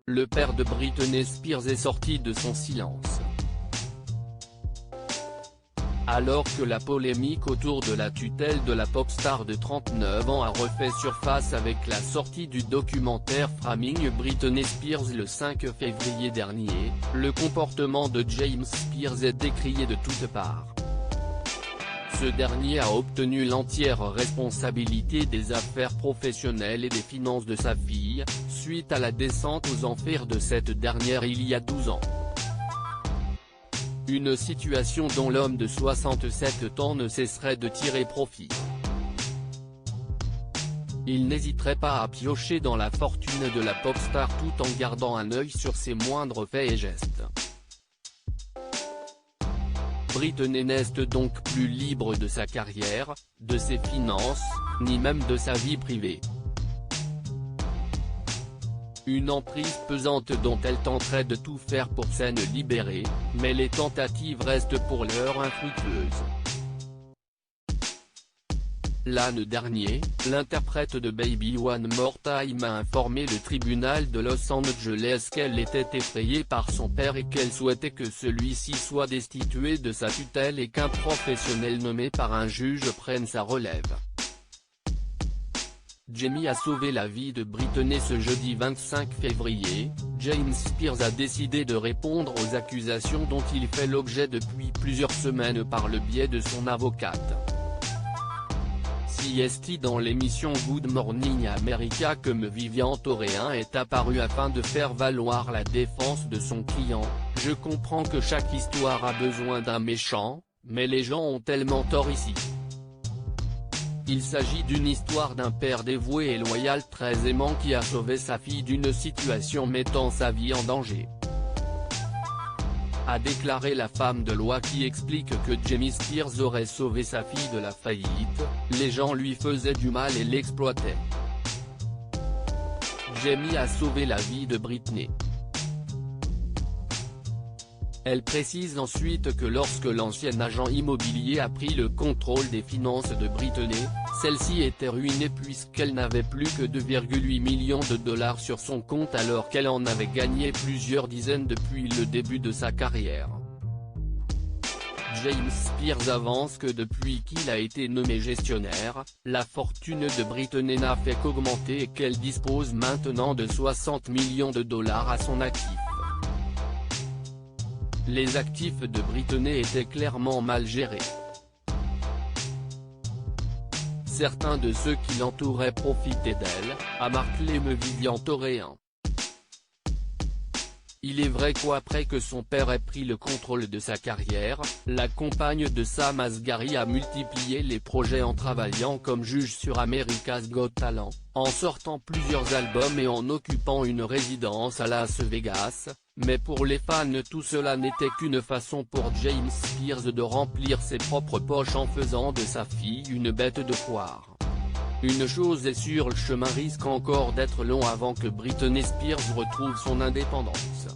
le père de Britney Spears est sorti de son silence. Alors que la polémique autour de la tutelle de la pop star de 39 ans a refait surface avec la sortie du documentaire Framing Britney Spears le 5 février dernier, le comportement de James Spears est décrié de toutes parts. Ce dernier a obtenu l'entière responsabilité des affaires professionnelles et des finances de sa fille, suite à la descente aux enfers de cette dernière il y a 12 ans. Une situation dont l'homme de 67 ans ne cesserait de tirer profit. Il n'hésiterait pas à piocher dans la fortune de la pop star tout en gardant un œil sur ses moindres faits et gestes. Britney n'est donc plus libre de sa carrière, de ses finances, ni même de sa vie privée. Une emprise pesante dont elle tenterait de tout faire pour s'en libérer, mais les tentatives restent pour l'heure infructueuses. L'an dernier, l'interprète de Baby One More Time a informé le tribunal de Los Angeles qu'elle était effrayée par son père et qu'elle souhaitait que celui-ci soit destitué de sa tutelle et qu'un professionnel nommé par un juge prenne sa relève. Jamie a sauvé la vie de Britney ce jeudi 25 février, James Spears a décidé de répondre aux accusations dont il fait l'objet depuis plusieurs semaines par le biais de son avocate. CST dans l'émission Good Morning America comme Vivian Toréen est apparu afin de faire valoir la défense de son client. Je comprends que chaque histoire a besoin d'un méchant, mais les gens ont tellement tort ici. Il s'agit d'une histoire d'un père dévoué et loyal très aimant qui a sauvé sa fille d'une situation mettant sa vie en danger. A déclaré la femme de loi qui explique que Jamie Spears aurait sauvé sa fille de la faillite, les gens lui faisaient du mal et l'exploitaient. Jamie a sauvé la vie de Britney. Elle précise ensuite que lorsque l'ancien agent immobilier a pris le contrôle des finances de Britney, celle-ci était ruinée puisqu'elle n'avait plus que 2,8 millions de dollars sur son compte alors qu'elle en avait gagné plusieurs dizaines depuis le début de sa carrière. James Spears avance que depuis qu'il a été nommé gestionnaire, la fortune de Britney n'a fait qu'augmenter et qu'elle dispose maintenant de 60 millions de dollars à son actif. Les actifs de Britney étaient clairement mal gérés. Certains de ceux qui l'entouraient profitaient d'elle, a marqué Vivian Toréen. Il est vrai qu'après que son père ait pris le contrôle de sa carrière, la compagne de Sam Asghari a multiplié les projets en travaillant comme juge sur America's Got Talent, en sortant plusieurs albums et en occupant une résidence à Las Vegas, mais pour les fans tout cela n'était qu'une façon pour James Spears de remplir ses propres poches en faisant de sa fille une bête de foire. Une chose est sûre, le chemin risque encore d'être long avant que Britney Spears retrouve son indépendance.